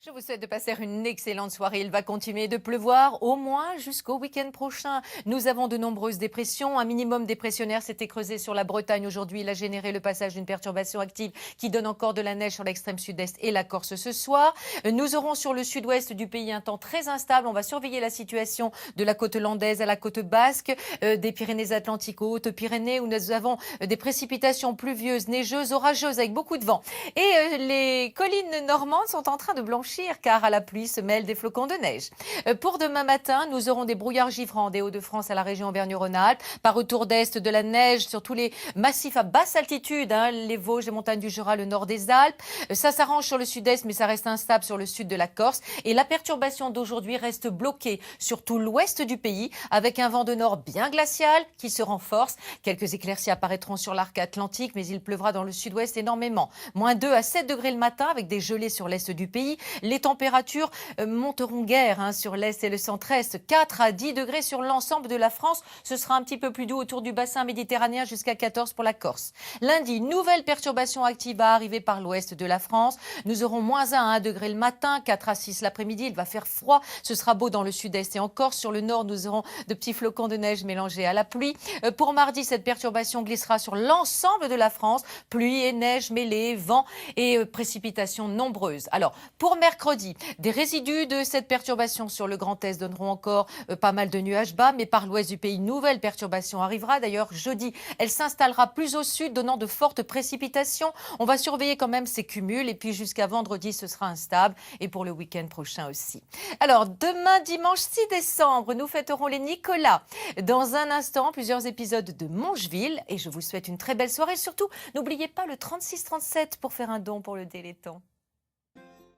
Je vous souhaite de passer une excellente soirée. Il va continuer de pleuvoir au moins jusqu'au week-end prochain. Nous avons de nombreuses dépressions. Un minimum dépressionnaire s'était creusé sur la Bretagne aujourd'hui. Il a généré le passage d'une perturbation active qui donne encore de la neige sur l'extrême sud-est et la Corse ce soir. Nous aurons sur le sud-ouest du pays un temps très instable. On va surveiller la situation de la côte landaise à la côte basque, des Pyrénées-Atlantiques aux Hautes-Pyrénées où nous avons des précipitations pluvieuses, neigeuses, orageuses avec beaucoup de vent. Et les collines normandes sont en train de blanchir car à la pluie se mêlent des flocons de neige. Pour demain matin, nous aurons des brouillards givrants des Hauts-de-France à la région Auvergne-Rhône-Alpes. Par retour d'est de la neige sur tous les massifs à basse altitude, les Vosges, les montagnes du Jura, le nord des Alpes. Ça s'arrange sur le sud-est, mais ça reste instable sur le sud de la Corse. Et la perturbation d'aujourd'hui reste bloquée sur tout l'ouest du pays, avec un vent de nord bien glacial qui se renforce. Quelques éclaircies apparaîtront sur l'arc atlantique, mais il pleuvra dans le sud-ouest énormément. -2 à 7 degrés le matin, avec des gelées sur l'est du pays. Les températures monteront guère sur l'est et le centre-est. 4 à 10 degrés sur l'ensemble de la France. Ce sera un petit peu plus doux autour du bassin méditerranéen jusqu'à 14 pour la Corse. Lundi, nouvelle perturbation active va arriver par l'ouest de la France. Nous aurons -1 à 1 degré le matin, 4 à 6 l'après-midi. Il va faire froid. Ce sera beau dans le sud-est et en Corse. Sur le nord, nous aurons de petits flocons de neige mélangés à la pluie. Pour mardi, cette perturbation glissera sur l'ensemble de la France. Pluie et neige mêlées, vent et précipitations nombreuses. Alors, pour mercredi, des résidus de cette perturbation sur le Grand Est donneront encore pas mal de nuages bas, mais par l'ouest du pays, une nouvelle perturbation arrivera. D'ailleurs, jeudi, elle s'installera plus au sud, donnant de fortes précipitations. On va surveiller quand même ces cumuls, et puis jusqu'à vendredi, ce sera instable, et pour le week-end prochain aussi. Alors, demain, dimanche 6 décembre, nous fêterons les Nicolas. Dans un instant, plusieurs épisodes de Mongeville, et je vous souhaite une très belle soirée. Surtout, n'oubliez pas le 36 37 pour faire un don pour le Téléthon.